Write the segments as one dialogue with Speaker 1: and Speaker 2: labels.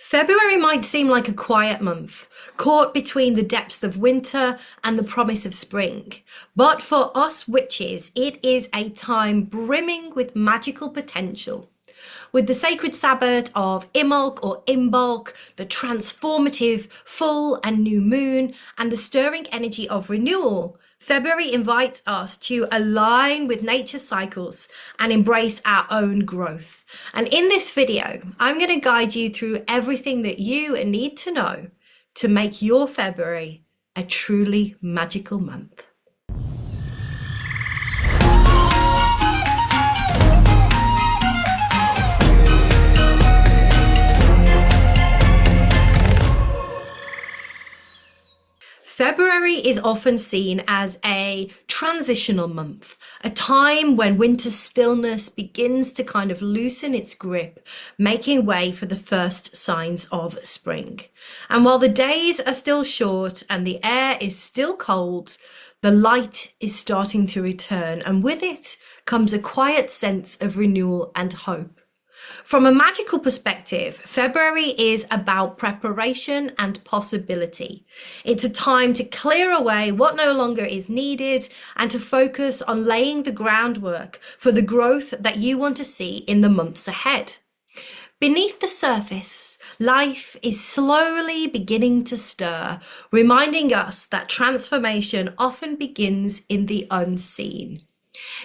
Speaker 1: February might seem like a quiet month, caught between the depths of winter and the promise of spring. But for us witches, it is a time brimming with magical potential. With the sacred Sabbath of Imbolc or Imbolc, the transformative full and new moon, and the stirring energy of renewal, February invites us to align with nature's cycles and embrace our own growth. And in this video, I'm going to guide you through everything that you need to know to make your February a truly magical month. February is often seen as a transitional month, a time when winter's stillness begins to kind of loosen its grip, making way for the first signs of spring. And while the days are still short and the air is still cold, the light is starting to return, and with it comes a quiet sense of renewal and hope. From a magical perspective, February is about preparation and possibility. It's a time to clear away what no longer is needed and to focus on laying the groundwork for the growth that you want to see in the months ahead. Beneath the surface, life is slowly beginning to stir, reminding us that transformation often begins in the unseen.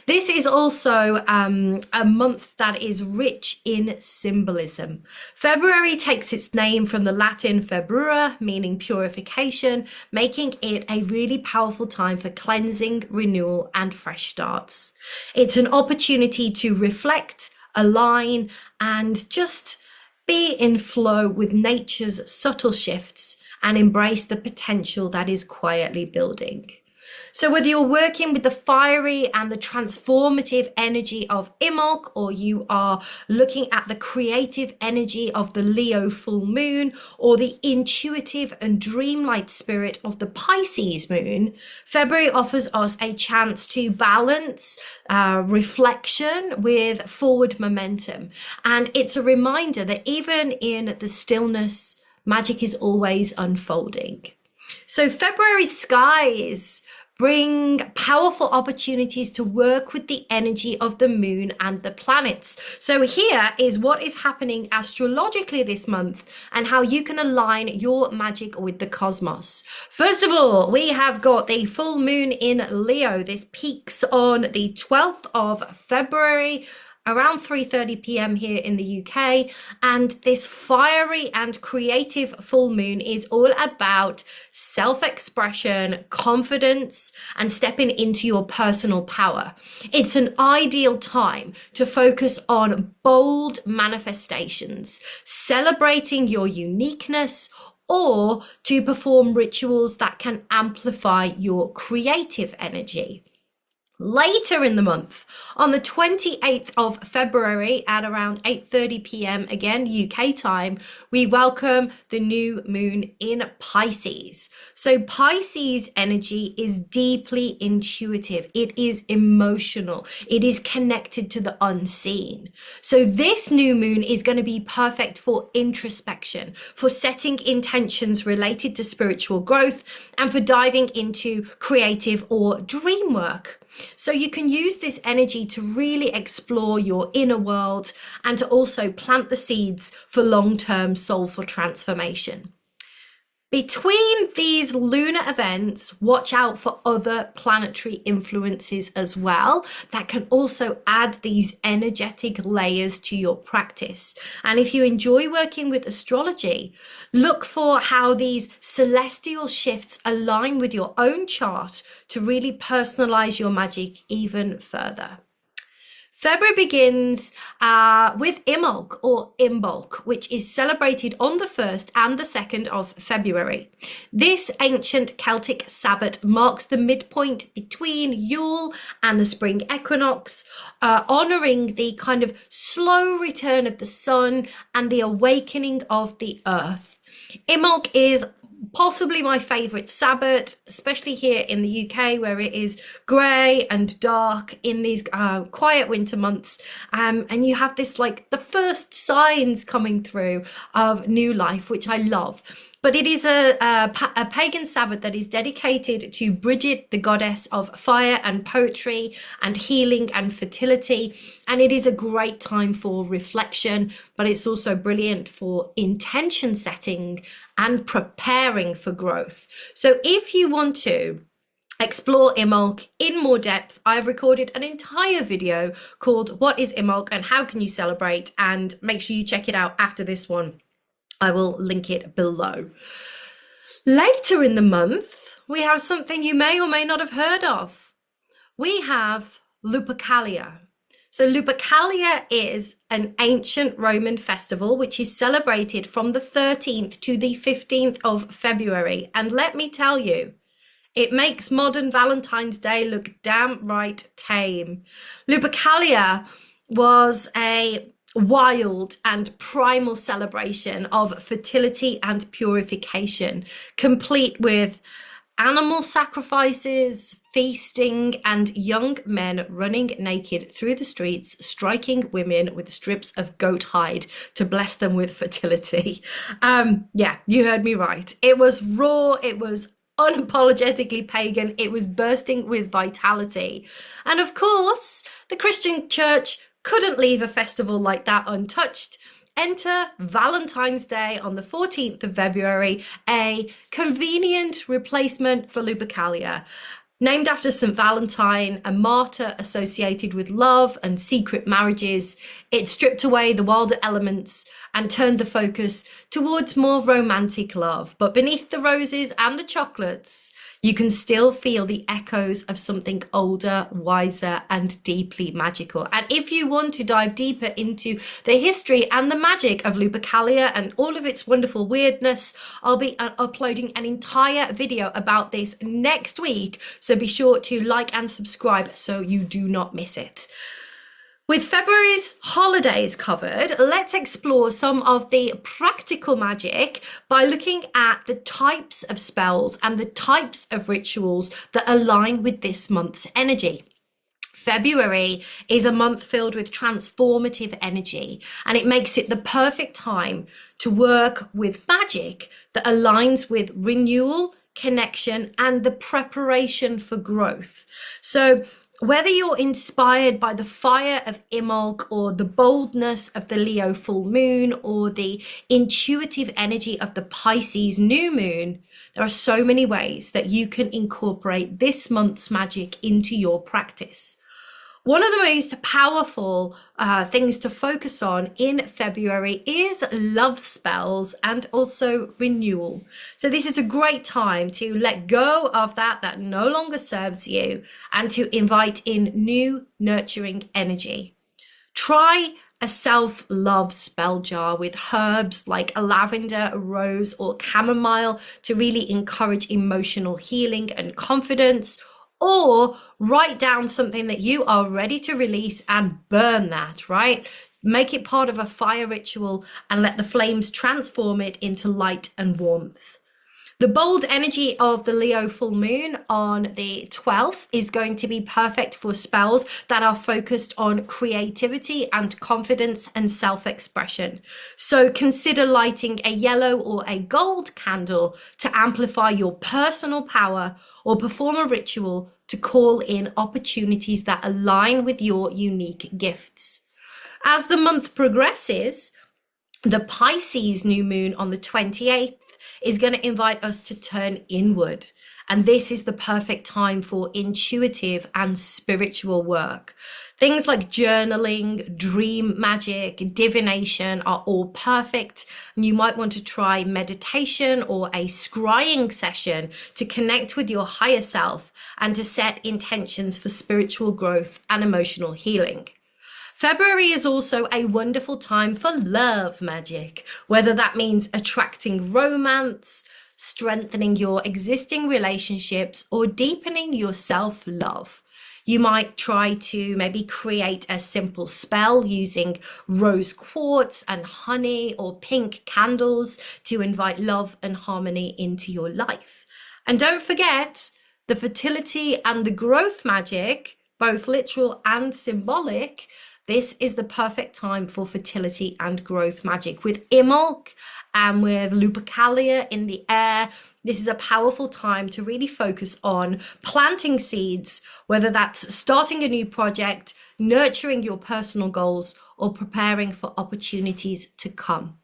Speaker 1: This is also a month that is rich in symbolism. February takes its name from the Latin februa, meaning purification, making it a really powerful time for cleansing, renewal, and fresh starts. It's an opportunity to reflect, align, and just be in flow with nature's subtle shifts and embrace the potential that is quietly building. So whether you're working with the fiery and the transformative energy of Imbolc, or you are looking at the creative energy of the Leo full moon, or the intuitive and dreamlike spirit of the Pisces moon, February offers us a chance to balance reflection with forward momentum. And it's a reminder that even in the stillness, magic is always unfolding. So February skies bring powerful opportunities to work with the energy of the moon and the planets. So here is what is happening astrologically this month and how you can align your magic with the cosmos. First of all, we have got the full moon in Leo. This peaks on the 12th of February, around 3:30 p.m. here in the UK, and this fiery and creative full moon is all about self-expression, confidence, and stepping into your personal power. It's an ideal time to focus on bold manifestations, celebrating your uniqueness, or to perform rituals that can amplify your creative energy. Later in the month, on the 28th of February at around 8:30 p.m. again UK time, we welcome the new moon in Pisces. So Pisces energy is deeply intuitive. It is emotional. It is connected to the unseen. So this new moon is going to be perfect for introspection, for setting intentions related to spiritual growth, and for diving into creative or dream work. So you can use this energy to really explore your inner world and to also plant the seeds for long-term soulful transformation. Between these lunar events, watch out for other planetary influences as well that can also add these energetic layers to your practice. And if you enjoy working with astrology, look for how these celestial shifts align with your own chart to really personalize your magic even further. February begins with Imbolc or Imbolc, which is celebrated on the 1st and the 2nd of February. This ancient Celtic Sabbath marks the midpoint between Yule and the spring equinox, honouring the kind of slow return of the sun and the awakening of the earth. Imbolc is possibly my favorite Sabbath, especially here in the UK where it is grey and dark in these quiet winter months. And you have this like the first signs coming through of new life, which I love. But it is a pagan Sabbath that is dedicated to Brigid, the goddess of fire and poetry and healing and fertility. And it is a great time for reflection, but it's also brilliant for intention setting and preparing for growth. So if you want to explore Imbolc in more depth, I've recorded an entire video called What is Imbolc and How Can You Celebrate? And make sure you check it out after this one. I will link it below. Later in the month, we have something you may or may not have heard of. We have Lupercalia. So Lupercalia is an ancient Roman festival which is celebrated from the 13th to the 15th of February. And let me tell you, it makes modern Valentine's Day look damn right tame. Lupercalia was a wild and primal celebration of fertility and purification, complete with animal sacrifices, feasting, and young men running naked through the streets, striking women with strips of goat hide to bless them with fertility. Yeah, you heard me right. It was raw, it was unapologetically pagan, it was bursting with vitality. And of course, the Christian church couldn't leave a festival like that untouched. Enter Valentine's Day on the 14th of February, a convenient replacement for Lupercalia. Named after St. Valentine, a martyr associated with love and secret marriages, it stripped away the wilder elements and turned the focus towards more romantic love. But beneath the roses and the chocolates, you can still feel the echoes of something older, wiser, and deeply magical. And if you want to dive deeper into the history and the magic of Lupercalia and all of its wonderful weirdness, I'll be uploading an entire video about this next week. So be sure to like and subscribe so you do not miss it. With February's holidays covered, let's explore some of the practical magic by looking at the types of spells and the types of rituals that align with this month's energy. February is a month filled with transformative energy, and it makes it the perfect time to work with magic that aligns with renewal, connection, and the preparation for growth. So whether you're inspired by the fire of Imbolc or the boldness of the Leo full moon or the intuitive energy of the Pisces new moon, there are so many ways that you can incorporate this month's magic into your practice. One of the most powerful things to focus on in February is love spells and also renewal. So this is a great time to let go of that no longer serves you and to invite in new nurturing energy. Try a self-love spell jar with herbs like lavender, rose, or chamomile to really encourage emotional healing and confidence. Or write down something that you are ready to release and burn that, right? Make it part of a fire ritual and let the flames transform it into light and warmth. The bold energy of the Leo full moon on the 12th is going to be perfect for spells that are focused on creativity and confidence and self-expression. So consider lighting a yellow or a gold candle to amplify your personal power or perform a ritual to call in opportunities that align with your unique gifts. As the month progresses, the Pisces new moon on the 28th is going to invite us to turn inward. And this is the perfect time for intuitive and spiritual work. Things like journaling, dream magic, divination are all perfect. And you might want to try meditation or a scrying session to connect with your higher self and to set intentions for spiritual growth and emotional healing. February is also a wonderful time for love magic, whether that means attracting romance, strengthening your existing relationships, or deepening your self-love. You might try to maybe create a simple spell using rose quartz and honey or pink candles to invite love and harmony into your life. And don't forget the fertility and the growth magic, both literal and symbolic. This is the perfect time for fertility and growth magic. With Imbolc and with Lupercalia in the air, this is a powerful time to really focus on planting seeds, whether that's starting a new project, nurturing your personal goals, or preparing for opportunities to come.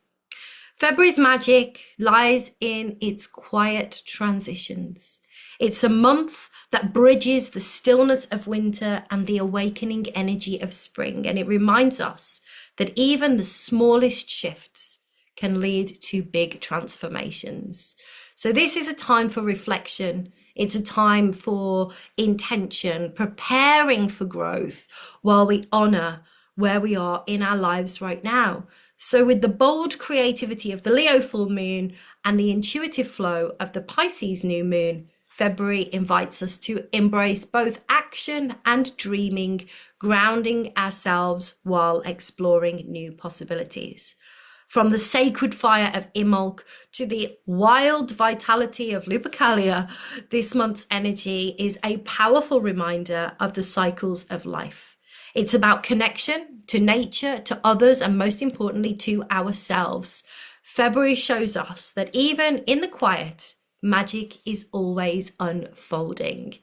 Speaker 1: February's magic lies in its quiet transitions. It's a month that bridges the stillness of winter and the awakening energy of spring. And it reminds us that even the smallest shifts can lead to big transformations. So this is a time for reflection. It's a time for intention, preparing for growth while we honor where we are in our lives right now. So with the bold creativity of the Leo full moon and the intuitive flow of the Pisces new moon, February invites us to embrace both action and dreaming, grounding ourselves while exploring new possibilities. From the sacred fire of Imbolc to the wild vitality of Lupercalia, this month's energy is a powerful reminder of the cycles of life. It's about connection to nature, to others, and most importantly, to ourselves. February shows us that even in the quiet, magic is always unfolding.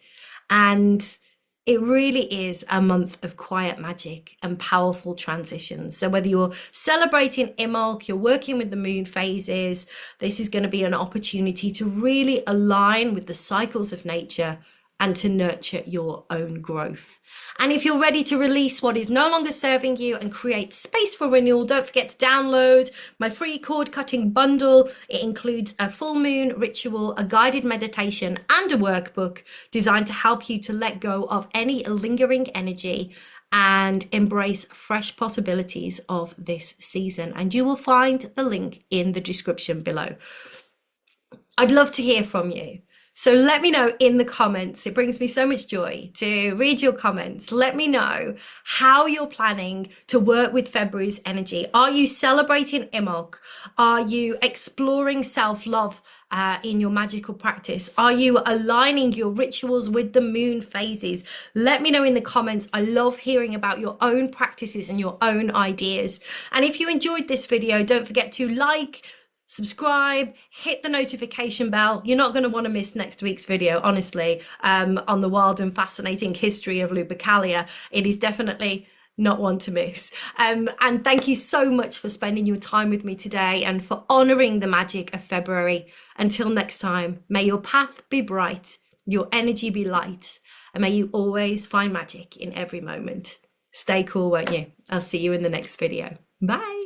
Speaker 1: And it really is a month of quiet magic and powerful transitions. So whether you're celebrating Imbolc, you're working with the moon phases, this is going to be an opportunity to really align with the cycles of nature and to nurture your own growth. And if you're ready to release what is no longer serving you and create space for renewal, don't forget to download my free cord cutting bundle. It includes a full moon ritual, a guided meditation, and a workbook designed to help you to let go of any lingering energy and embrace fresh possibilities of this season. And you will find the link in the description below. I'd love to hear from you. So let me know in the comments. It brings me so much joy to read your comments. Let me know how you're planning to work with February's energy. Are you celebrating Imbolc? Are you exploring self-love in your magical practice? Are you aligning your rituals with the moon phases? Let me know in the comments. I love hearing about your own practices and your own ideas. And if you enjoyed this video, don't forget to like, subscribe, hit the notification bell. You're not going to want to miss next week's video, honestly, on the wild and fascinating history of Lupercalia. It is definitely not one to miss. And thank you so much for spending your time with me today and for honoring the magic of February. Until next time, may your path be bright, your energy be light, and may you always find magic in every moment. Stay cool, won't you? I'll see you in the next video. Bye.